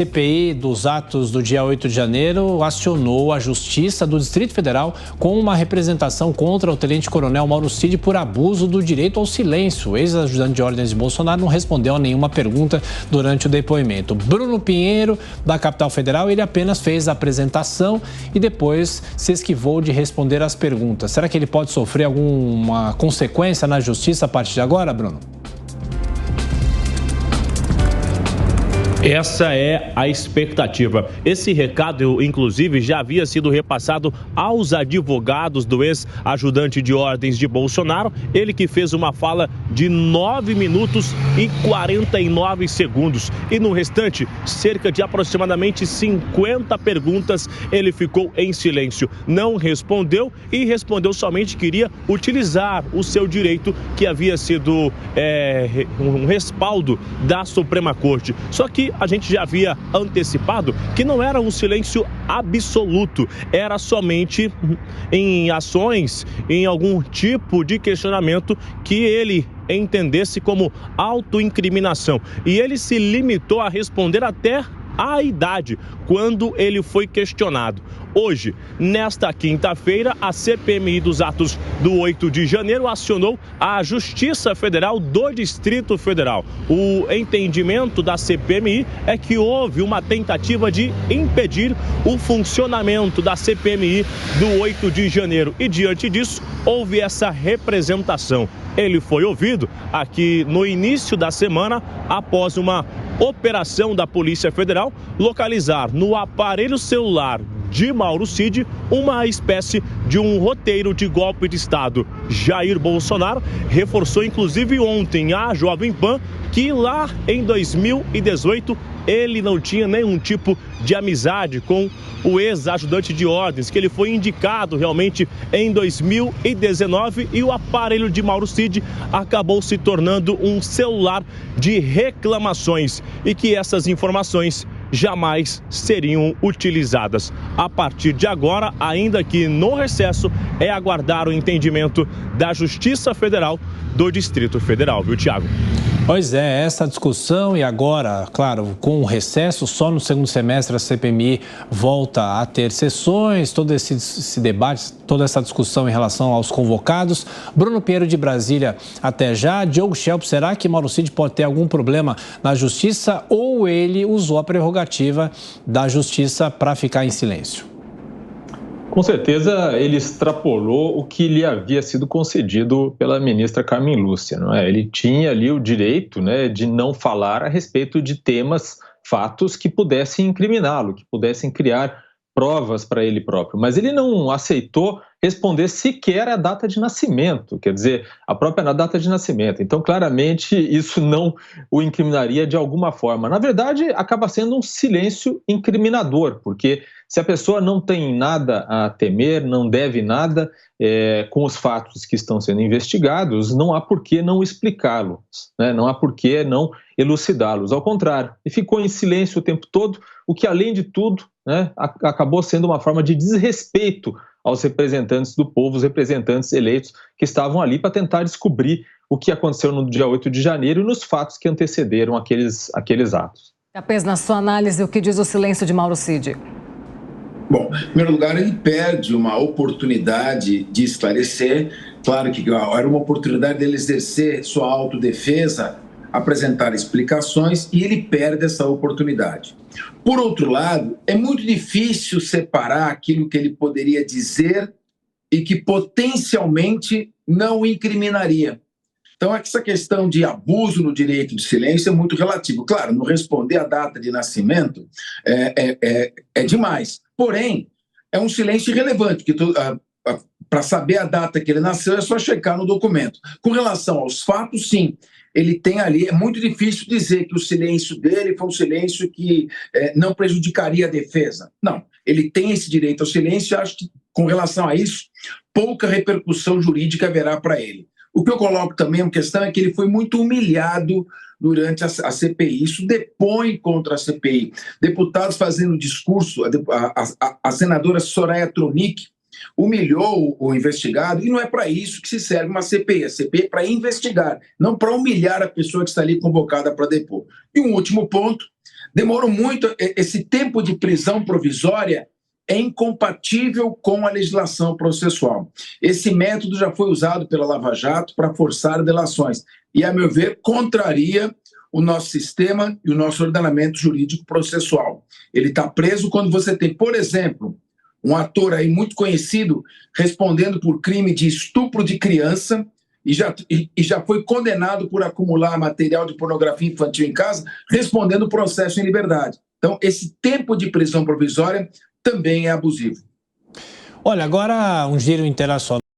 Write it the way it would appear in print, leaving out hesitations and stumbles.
CPI dos atos do dia 8 de janeiro acionou a Justiça do Distrito Federal com uma representação contra o tenente-coronel Mauro Cid por abuso do direito ao silêncio. O ex-ajudante de ordens de Bolsonaro não respondeu a nenhuma pergunta durante o depoimento. Bruno Pinheiro, da capital federal, ele apenas fez a apresentação e depois se esquivou de responder às perguntas. Será que ele pode sofrer alguma consequência na Justiça a partir de agora, Bruno? Essa é a expectativa. Esse recado, inclusive, já havia sido repassado aos advogados do ex-ajudante de ordens de Bolsonaro. Ele que fez uma fala de 9 minutos e 49 segundos. E no restante, cerca de aproximadamente 50 perguntas, ele ficou em silêncio. Não respondeu e respondeu somente que iria utilizar o seu direito que havia sido um respaldo da Suprema Corte. Só que a gente já havia antecipado que não era um silêncio absoluto, era somente em ações, em algum tipo de questionamento que ele entendesse como autoincriminação. E ele se limitou a responder até a idade, quando ele foi questionado. Hoje, nesta quinta-feira, a CPMI dos atos do 8 de janeiro acionou a Justiça Federal do Distrito Federal. O entendimento da CPMI é que houve uma tentativa de impedir o funcionamento da CPMI do 8 de janeiro e, diante disso, houve essa representação. Ele foi ouvido aqui no início da semana após uma operação da Polícia Federal localizar no aparelho celular de Mauro Cid uma espécie de um roteiro de golpe de Estado. Jair Bolsonaro reforçou inclusive ontem a Jovem Pan que lá em 2018 ele não tinha nenhum tipo de amizade com o ex-ajudante de ordens, que ele foi indicado realmente em 2019 e o aparelho de Mauro Cid acabou se tornando um celular de reclamações e que essas informações jamais seriam utilizadas. A partir de agora, ainda que no recesso, é aguardar o entendimento da Justiça Federal do Distrito Federal, viu, Thiago? Pois é, essa discussão e agora, claro, com o recesso, só no segundo semestre a CPMI volta a ter sessões, todo esse debate, toda essa discussão em relação aos convocados. Bruno Pinheiro de Brasília, até já. Diogo Schelp, será que Mauro Cid pode ter algum problema na Justiça ou ele usou a prerrogativa da Justiça para ficar em silêncio? Com certeza ele extrapolou o que lhe havia sido concedido pela ministra Carmen Lúcia, não é? Ele tinha ali o direito, né, de não falar a respeito de temas, fatos que pudessem incriminá-lo, que pudessem criar provas para ele próprio, mas ele não aceitou responder sequer a data de nascimento, quer dizer, a própria data de nascimento. Então, claramente, isso não o incriminaria de alguma forma. Na verdade, acaba sendo um silêncio incriminador, porque se a pessoa não tem nada a temer, não deve nada com os fatos que estão sendo investigados, não há por que não explicá-los, né? Não há por que não elucidá-los. Ao contrário, ele ficou em silêncio o tempo todo, o que, além de tudo, né, acabou sendo uma forma de desrespeito aos representantes do povo, os representantes eleitos que estavam ali para tentar descobrir o que aconteceu no dia 8 de janeiro e nos fatos que antecederam aqueles atos. Capês, na sua análise, o que diz o silêncio de Mauro Cid? Bom, em primeiro lugar, ele perde uma oportunidade de esclarecer. Claro que era uma oportunidade dele exercer sua autodefesa, apresentar explicações, e ele perde essa oportunidade. Por outro lado, é muito difícil separar aquilo que ele poderia dizer e que potencialmente não o incriminaria. Então, essa questão de abuso no direito de silêncio é muito relativo. Claro, não responder a data de nascimento é demais. Porém, é um silêncio irrelevante, porque para saber a data que ele nasceu é só checar no documento. Com relação aos fatos, sim, ele tem ali, é muito difícil dizer que o silêncio dele foi um silêncio que não prejudicaria a defesa. Não, ele tem esse direito ao silêncio e acho que, com relação a isso, pouca repercussão jurídica haverá para ele. O que eu coloco também, uma questão, é que ele foi muito humilhado durante a CPI. Isso depõe contra a CPI. Deputados fazendo discurso, a senadora Soraya Tronic humilhou o investigado, e não é para isso que se serve uma CPI. A CPI é para investigar, não para humilhar a pessoa que está ali convocada para depor. E um último ponto, Demorou muito. Esse tempo de prisão provisória é incompatível com a legislação processual. Esse método já foi usado pela Lava Jato para forçar delações e, a meu ver, contraria o nosso sistema e o nosso ordenamento jurídico processual. Ele está preso quando você tem, por exemplo, um ator aí muito conhecido respondendo por crime de estupro de criança e já foi condenado por acumular material de pornografia infantil em casa, respondendo processo em liberdade. Então, esse tempo de prisão provisória também é abusivo. Olha, agora um giro internacional.